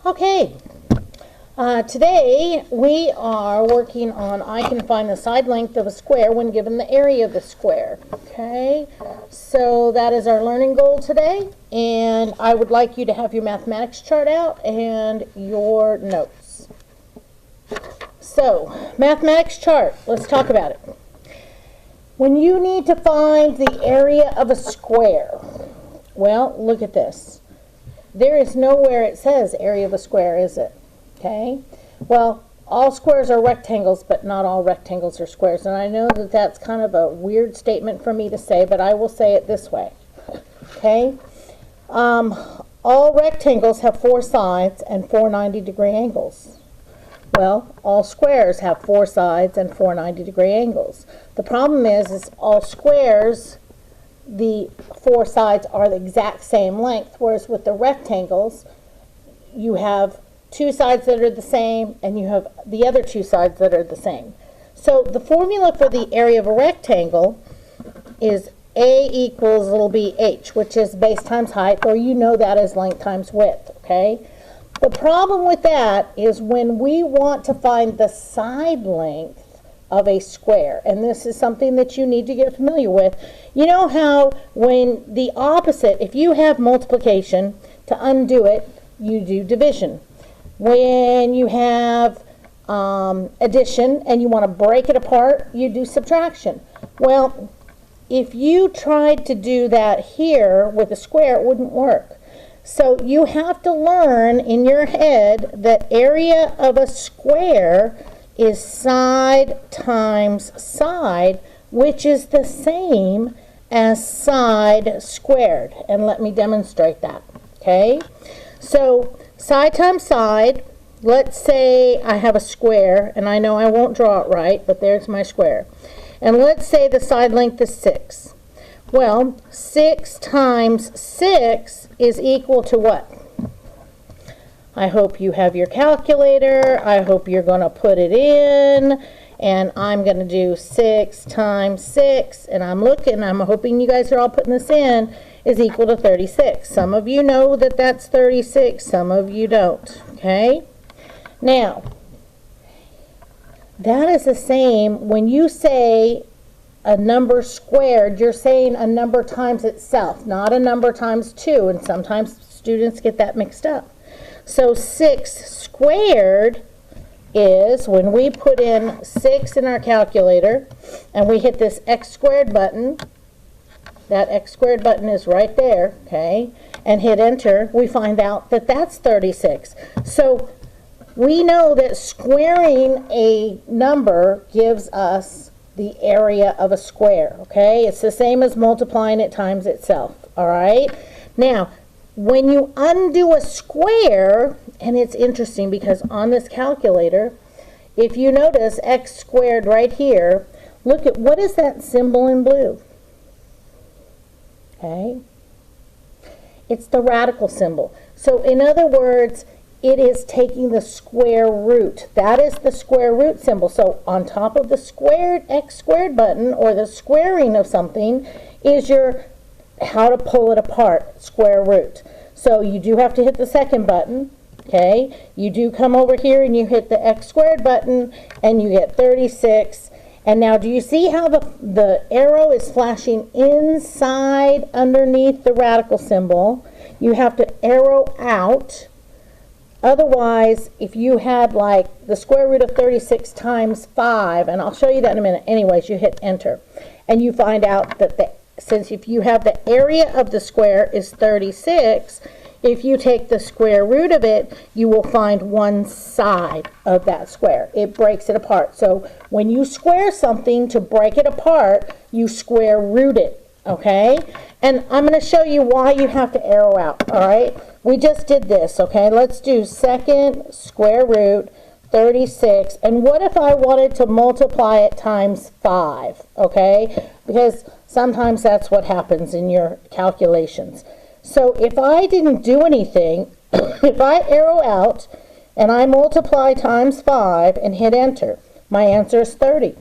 Okay, today we are working on I can find the side length of a square when given the area of the square. Okay, so that is our learning goal today, and I would like you to have your mathematics chart out and your notes. So, mathematics chart, let's talk about it. When you need to find the area of a square, well, look at this. There is nowhere it says area of a square, is it? Okay. Well, all squares are rectangles, but not all rectangles are squares. And I know that that's kind of a weird statement for me to say, but I will say it this way. Okay. All rectangles have 4 sides and 4 90-degree angles. Well, all squares have 4 sides and 4 90-degree angles. The problem is all squares, the 4 sides are the exact same length, whereas with the rectangles, you have 2 sides that are the same, and you have the other 2 sides that are the same. So the formula for the area of a rectangle is A equals, it'll be H, which is base times height, or you know that as length times width, okay? The problem with that is when we want to find the side length of a square, and this is something that you need to get familiar with. You know how when the opposite, if you have multiplication, to undo it, you do division. When you have addition and you want to break it apart, you do subtraction. Well, if you tried to do that here with a square, it wouldn't work. So you have to learn in your head that area of a square is side times side, which is the same as side squared. And let me demonstrate that, okay? So side times side, let's say I have a square, and I know I won't draw it right, but there's my square. And let's say the side length is 6. Well, 6 times 6 is equal to what? I hope you have your calculator. I hope you're going to put it in. And I'm going to do 6 times 6. And I'm hoping you guys are all putting this in, is equal to 36. Some of you know that that's 36. Some of you don't. Okay? Now, that is the same when you say a number squared, you're saying a number times itself, not a number times 2. And sometimes students get that mixed up. So 6 squared is when we put in 6 in our calculator and we hit this x squared button, that x squared button is right there, okay, and hit enter, we find out that that's 36. So we know that squaring a number gives us the area of a square, okay? It's the same as multiplying it times itself, all right? Now, when you undo a square, and it's interesting because on this calculator, if you notice x squared right here, look at what is that symbol in blue? Okay? It's the radical symbol. So in other words, it is taking the square root. That is the square root symbol. So on top of the squared x squared button, or the squaring of something, is your how to pull it apart, square root. So you do have to hit the second button, okay? You do come over here and you hit the x squared button and you get 36. And now do you see how the arrow is flashing inside underneath the radical symbol? You have to arrow out. Otherwise, if you had like the square root of 36 times 5, and I'll show you that in a minute. Anyways, you hit enter. And you find out that since if you have the area of the square is 36, if you take the square root of it, you will find one side of that square. It breaks it apart. So when you square something to break it apart, you square root it, okay? And I'm going to show you why you have to arrow out, all right? We just did this, okay? Let's do second square root 36. And what if I wanted to multiply it times 5, okay? Because sometimes that's what happens in your calculations. So if I didn't do anything, if I arrow out and I multiply times 5 and hit enter, my answer is 30.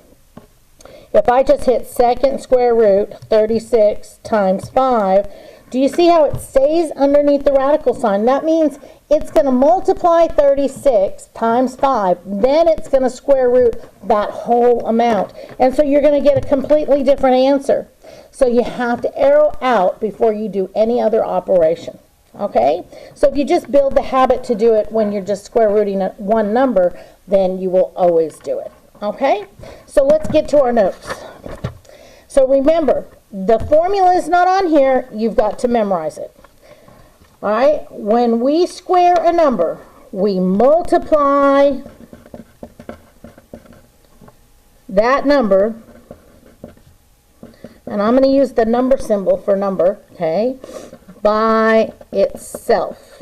If I just hit second square root 36 times 5, do Do you see how it stays underneath the radical sign? That means it's going to multiply 36 times 5, then it's going to square root that whole amount. And so you're going to get a completely different answer. So you have to arrow out before you do any other operation. Okay? So if you just build the habit to do it when you're just square rooting one number, then you will always do it. Okay? So let's get to our notes. So remember, the formula is not on here. You've got to memorize it. All right? When we square a number, we multiply that number, and I'm going to use the number symbol for number, okay, by itself.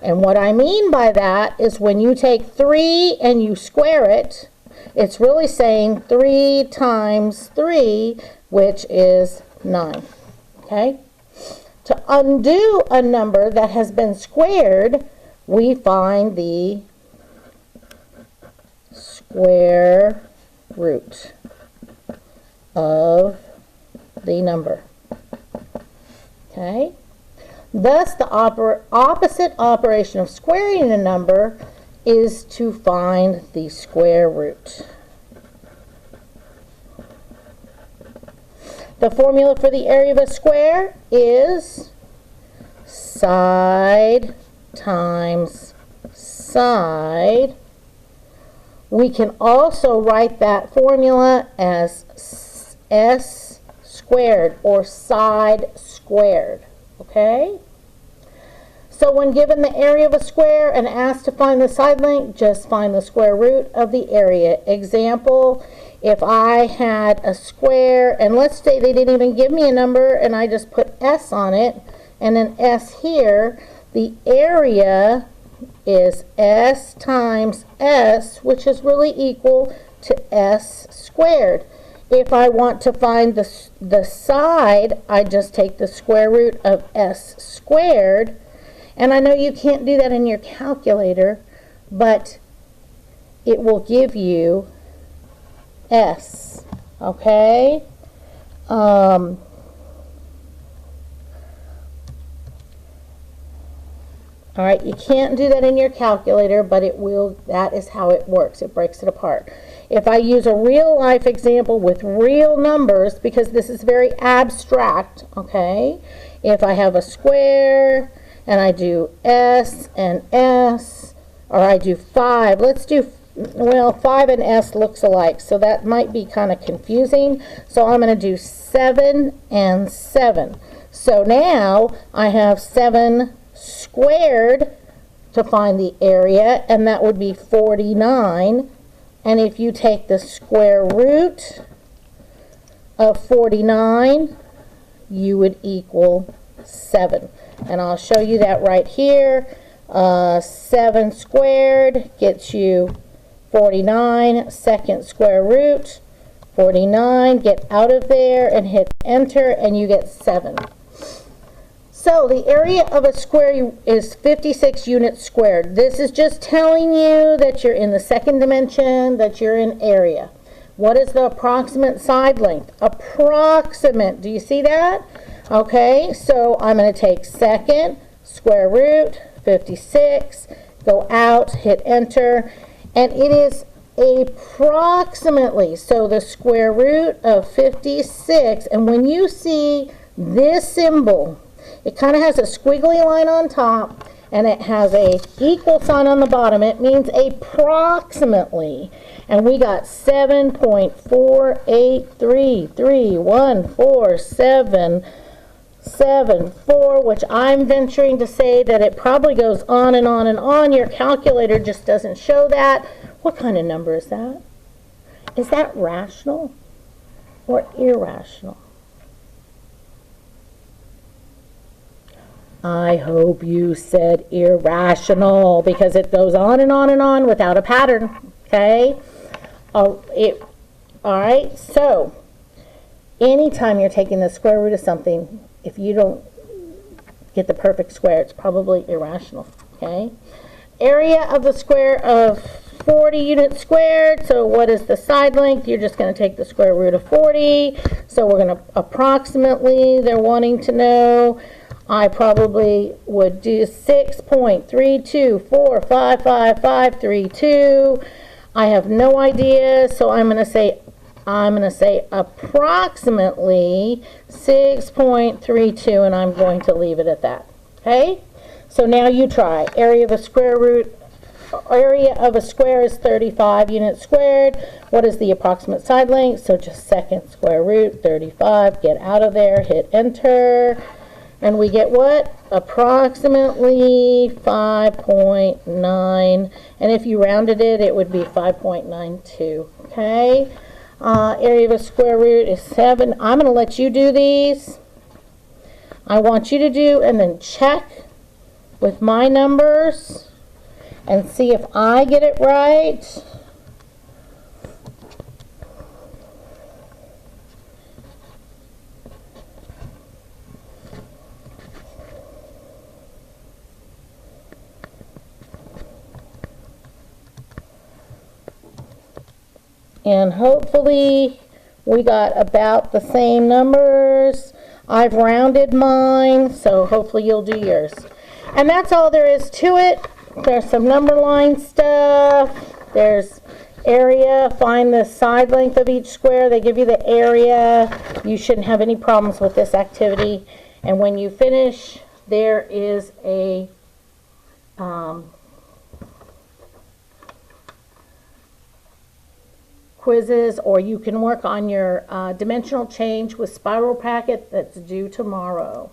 And what I mean by that is when you take 3 and you square it, it's really saying 3 times 3, which is 9. Okay? To undo a number that has been squared, we find the square root of the number. Okay? Thus, the opposite operation of squaring a number is to find the square root. The formula for the area of a square is side times side. We can also write that formula as s squared or side squared. Okay? So when given the area of a square and asked to find the side length, just find the square root of the area. Example, if I had a square, and let's say they didn't even give me a number and I just put S on it and an S here, the area is S times S, which is really equal to S squared. If I want to find the side, I just take the square root of S squared. And I know you can't do that in your calculator, but it will give you S. Okay? All right, you can't do that in your calculator, but it will. That is how it works. It breaks it apart. If I use a real life example with real numbers, because this is very abstract, okay? If I have a square and I do S and S, or I do 5, let's do, well, 5 and S looks alike, so that might be kind of confusing. So I'm going to do 7 and 7. So now I have 7 squared to find the area, and that would be 49. And if you take the square root of 49, you would equal 7. And I'll show you that right here. 7 squared gets you 49. Second square root, 49. Get out of there and hit enter, and you get 7. So the area of a square is 56 units squared. This is just telling you that you're in the second dimension, that you're in area. What is the approximate side length? Approximate. Do you see that? Okay, so I'm going to take second, square root, 56, go out, hit enter, and it is approximately, so the square root of 56, and when you see this symbol, it kind of has a squiggly line on top, and it has a equal sign on the bottom. It means approximately. And we got 7.483314774, which I'm venturing to say that it probably goes on and on and on. Your calculator just doesn't show that. What kind of number is that? Is that rational or irrational? I hope you said irrational, because it goes on and on and on without a pattern, okay? All right, so anytime you're taking the square root of something, if you don't get the perfect square, it's probably irrational, okay? Area of the square of 40 units squared. So what is the side length? You're just going to take the square root of 40. So we're going to approximately, they're wanting to know, I probably would do 6.324555532. I have no idea, so I'm going to say approximately 6.32, and I'm going to leave it at that. Okay? So now you try. Area of a square is 35 units squared. What is the approximate side length? So just second square root 35. Get out of there, hit enter. And we get what? Approximately 5.9. And if you rounded it, it would be 5.92. Okay? Area of a square root is 7. I'm going to let you do these. I want you to do and then check with my numbers and see if I get it right. And hopefully we got about the same numbers. I've rounded mine, so hopefully you'll do yours. And that's all there is to it. There's some number line stuff. There's area. Find the side length of each square. They give you the area. You shouldn't have any problems with this activity. And when you finish, there is a quizzes, or you can work on your dimensional change with spiral packet that's due tomorrow.